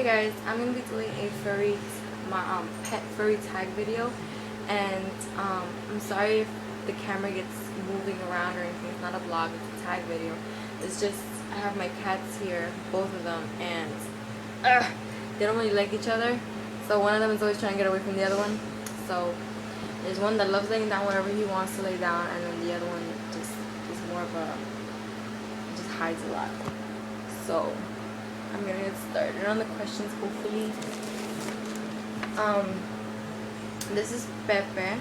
Hey guys, I'm gonna be doing a pet furry tag video, and I'm sorry if the camera gets moving around or anything. It's not a vlog, it's a tag video. It's just I have my cats here, both of them, and they don't really like each other. So one of them is always trying to get away from the other one. So there's one that loves laying down wherever he wants to lay down, and then the other one just is more of a just hides a lot. So I'm gonna get started on the questions, hopefully. This is Pepe,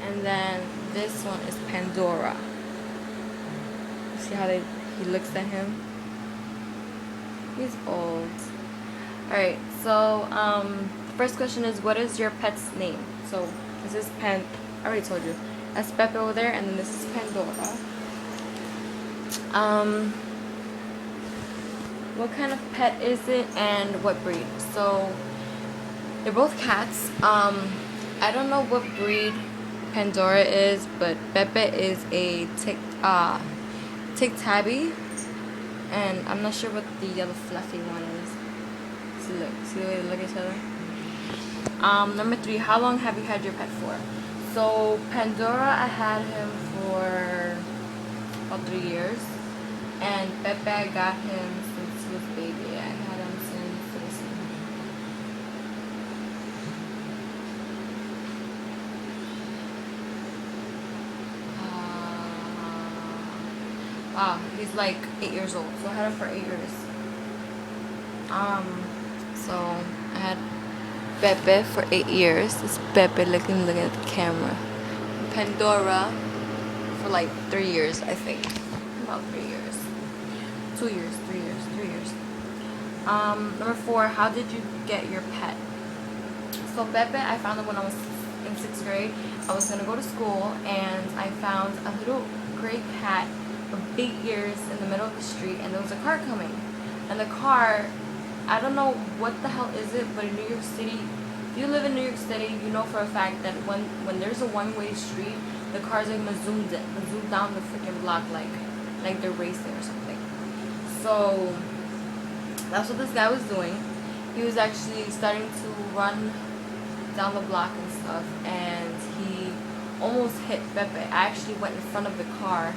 and then this one is Pandora. See how he looks at him? He's old. Alright, so the first question is, what is your pet's name? So this is I already told you. That's Pepe over there, and then this is Pandora. What kind of pet is it and what breed? So they're both cats. I don't know what breed Pandora is, but Pepe is a Tic Tabby, and I'm not sure what the other fluffy one is. See the way they look at each other. Number 3, how long have you had your pet for? So Pandora, I had him for about 3 years, and Pepe, I got him since he was a baby. I had him since, let me see. Wow, he's like 8 years old. So I had him for 8 years. So I had Pepe for 8 years. This is Pepe looking at the camera. Pandora for like 3 years, I think. About 3 years. 2 years, 3 years, 3 years. Number 4, how did you get your pet? So Pepe, I found him when I was in 6th grade. I was gonna go to school, and I found a little gray cat with big ears in the middle of the street, and there was a car coming. And the car, I don't know what the hell is it, but in New York City, if you live in New York City, you know for a fact that when there's a one-way street, the cars are gonna zoom down the freaking block like they're racing or something. So that's what this guy was doing. He was actually starting to run down the block and stuff, and he almost hit Pepe. I actually went in front of the car,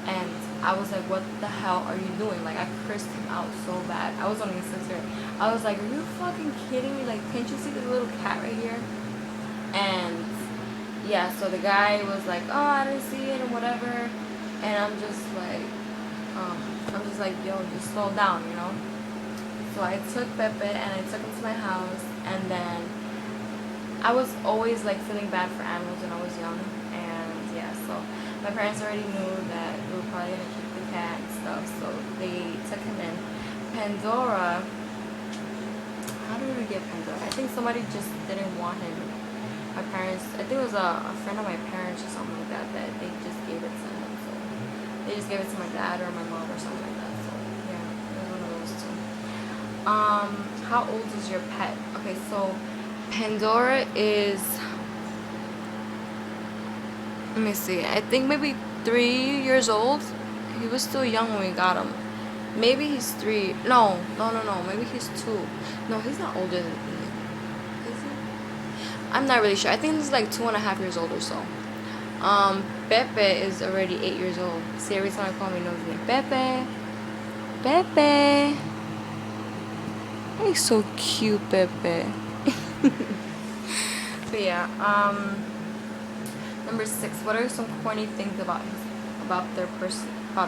and I was like, what the hell are you doing? Like, I cursed him out so bad. I was only in 6th grade. I was like, are you fucking kidding me? Like, can't you see the little cat right here? And yeah, so the guy was like, oh, I didn't see it and whatever. And I'm just like, yo, just slow down, you know? So I took Pepe and I took him to my house, and then I was always like feeling bad for animals when I was young, and yeah, so my parents already knew that we were probably gonna keep the cat and stuff, so they took him in. Pandora, how did we get Pandora? I think somebody just didn't want him. My parents, I think it was a friend of my parents or something like that they just gave it to him. So they just gave it to my dad or my mom or something like that. So yeah, it was one of those two. How old is your pet? Okay, so Pandora is, let me see, I think maybe 3 years old. He was still young when we got him. Maybe he's 3. No. Maybe he's 2. No, he's not older than me. Is he? I'm not really sure. I think he's like 2.5 years old or so. Pepe is already 8 years old. See, every time I call him, he knows his name. Pepe. Pepe. He's so cute, Pepe. But yeah, number 6, what are some corny things about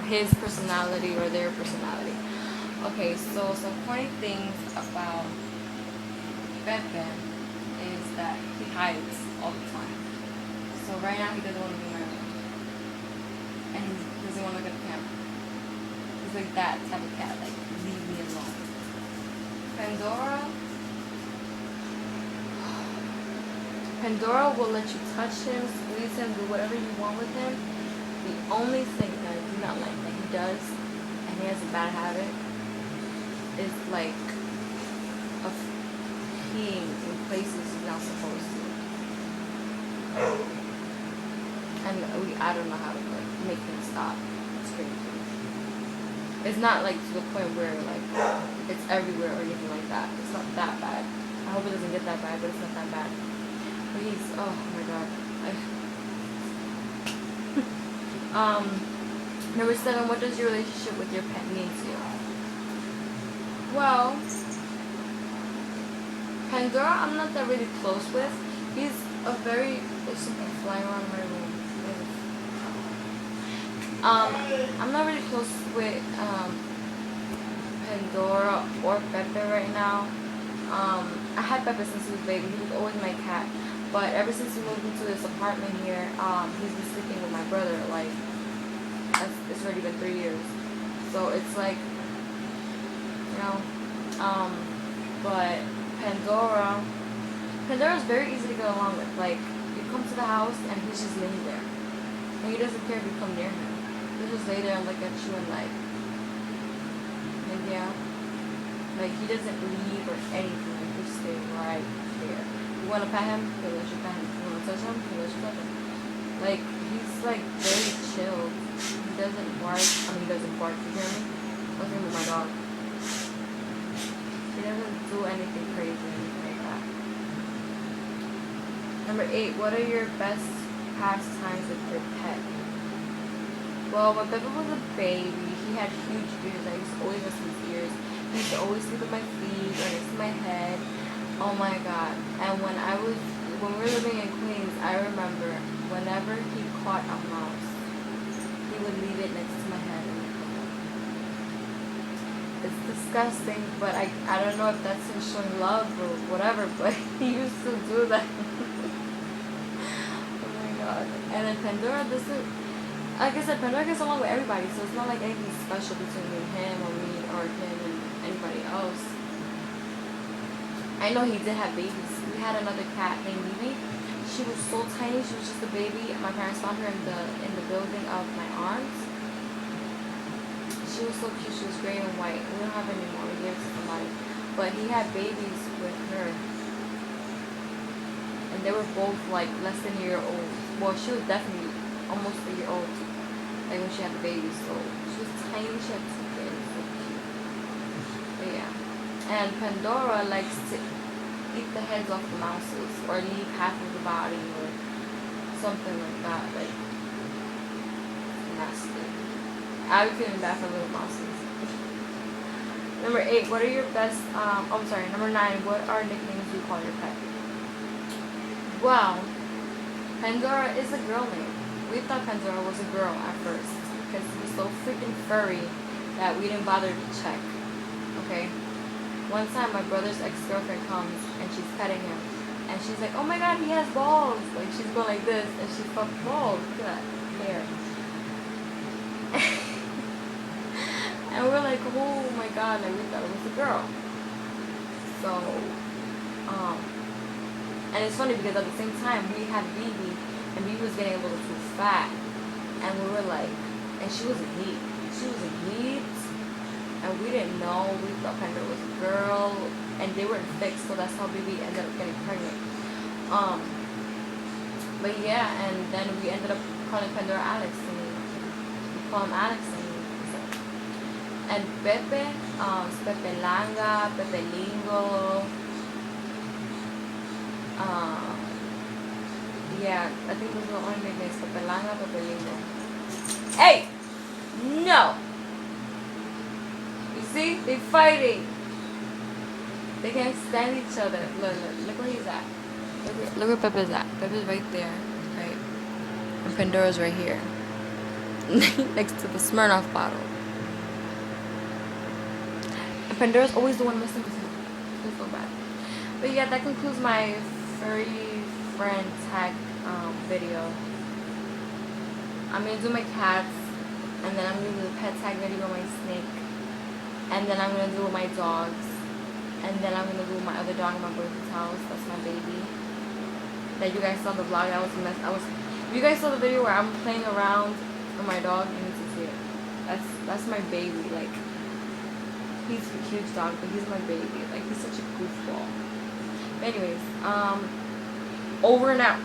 his personality or their personality? Okay, so some corny things about Pepe is that he hides all the time. So right now he doesn't want to be around, and he doesn't want to look at the camera. He's like that type of cat, like, leave me alone. Pandora will let you touch him, squeeze him, do whatever you want with him. The only thing that I do not like that he does, and he has a bad habit, is like peeing in places he's not supposed to. And I don't know how to like make him stop. It's crazy. It's not like to the point where like it's everywhere or anything like that. It's not that bad. I hope it doesn't get that bad, but it's not that bad. But he's, oh my god. Number 7, what does your relationship with your pet mean to you? Well, Pandora, I'm not that really close with. He's a very, there's something flying around my room. I'm not really close with Pandora or Pepe right now. I had Pepe since he was baby. He was always my cat. But ever since we moved into this apartment here, he's been sleeping with my brother. Like, it's already been 3 years. So it's like, you know, but Pandora's very easy to get along with. Like, you come to the house and he's just laying there. And he doesn't care if you come near him. He'll just lay there and look at you and like yeah. Like, he doesn't leave or anything. Like, he'll stay right there. You want to pet him? He'll let you pet him. You want to touch him? He'll let you touch him. Like, he's like very chill. He doesn't bark. I mean, he doesn't bark. You hear me? Nothing with my dog. He doesn't do anything crazy or anything like that. Number 8, what are your best pastimes with your pet? Well, when Pepe was a baby, he had huge ears. I used to always mess with his ears. He used to always sleep at my feet or next to my head. Oh my god. And when we were living in Queens, I remember whenever he caught a mouse, he would leave it next to my head. It's disgusting, but I don't know if that's him showing love or whatever, but he used to do that. Oh my god. And then Pandora doesn't, like I said, Pandora gets along with everybody, so it's not like anything special between him or me or him and anybody else. I know he did have babies. We had another cat named Mimi. She was so tiny. She was just a baby. My parents found her in the building of my aunt's. She was so cute. She was gray and white. We don't have her anymore. We gave it to somebody. But he had babies with her, and they were both like less than a year old. Well, she was definitely almost a year old, like when she had the baby. So she was tiny. She had 2 kids. So cute. But yeah. And Pandora likes to eat the heads off the mouses or leave half of the body or something like that. Like, nasty. I would feeling bad for little mouses. Number 8, what are your best, number 9, what are nicknames you call your pet? Well, Pandora is a girl name. We thought Pandora was a girl at first because he was so freaking furry that we didn't bother to check. Okay? One time my brother's ex-girlfriend comes and she's petting him and she's like, oh my god, he has balls. Like, she's going like this and she's fucking balls. Look at that hair. And we're like, oh my god, like we thought it was a girl. So, and it's funny because at the same time we had Bibi and Bibi was getting a little too fat and we were like, and she was a heat. She was a heat. And we didn't know. We thought Pandora was a girl, and they weren't fixed, so that's how Bibi ended up getting pregnant. But yeah, and then we ended up calling Pandora Alex, and we call him Alex, and Pepe, Pepe Langa, Pepe Lingo. Yeah, I think those are the only nicknames: Pepe Langa, Pepe Lingo. Hey, no. See? They're fighting. They can't stand each other. Look where he's at. Look where Pepe's at. Pepe's right there. Right? And Pandora's right here. Next to the Smirnoff bottle. And Pandora's always the one missing his head. I feel so bad. But yeah, that concludes my furry friend tag video. I'm going to do my cats. And then I'm going to do the pet tag video with my snake. And then I'm going to do with my dogs. And then I'm going to do with my other dog in my boyfriend's house. That's my baby. That you guys saw the vlog. If you guys saw the video where I'm playing around with my dog, you need to see it. That's my baby. Like, he's a huge dog, but he's my baby. Like, he's such a goofball. But anyways, over and out.